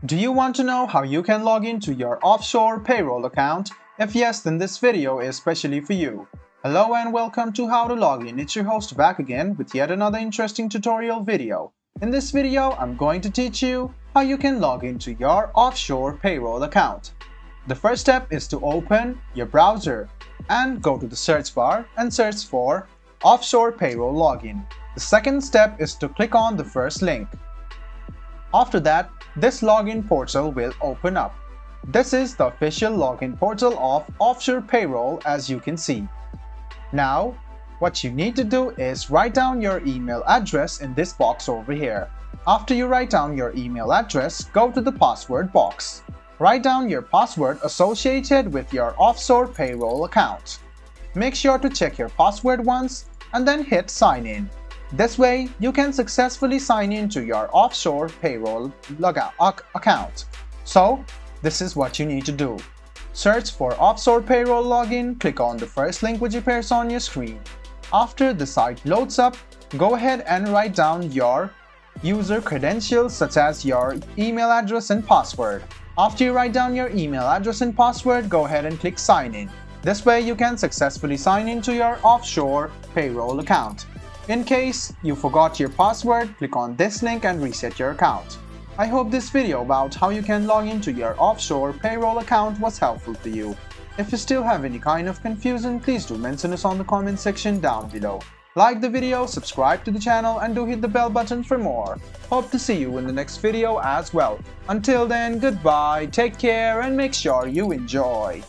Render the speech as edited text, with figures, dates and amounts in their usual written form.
Do you want to know how you can log into your offshore payroll account? If yes, then this video is specially for you. Hello and welcome to How to Log In. It's your host back again with yet another interesting tutorial video. In this video, I'm going to teach you how you can log into your offshore payroll account. The first step is to open your browser and go to the search bar and search for Offshore Payroll Login. The second step is to click on the first link. After that, this login portal will open up. This is the official login portal of Offshore Payroll, as you can see. Now, what you need to do is write down your email address in this box over here. After you write down your email address, go to the password box. Write down your password associated with your offshore payroll account. Make sure to check your password once and then hit sign in. This way, you can successfully sign into your offshore payroll account. So, this is what you need to do. Search for Offshore Payroll Login, click on the first link which appears on your screen. After the site loads up, go ahead and write down your user credentials such as your email address and password. After you write down your email address and password, go ahead and click sign in. This way, you can successfully sign into your offshore payroll account. In case you forgot your password, click on this link and reset your account. I hope this video about how you can log into your offshore payroll account was helpful to you. If you still have any kind of confusion, please do mention us on the comment section down below. Like the video, subscribe to the channel and do hit the bell button for more. Hope to see you in the next video as well. Until then, goodbye, take care and make sure you enjoy.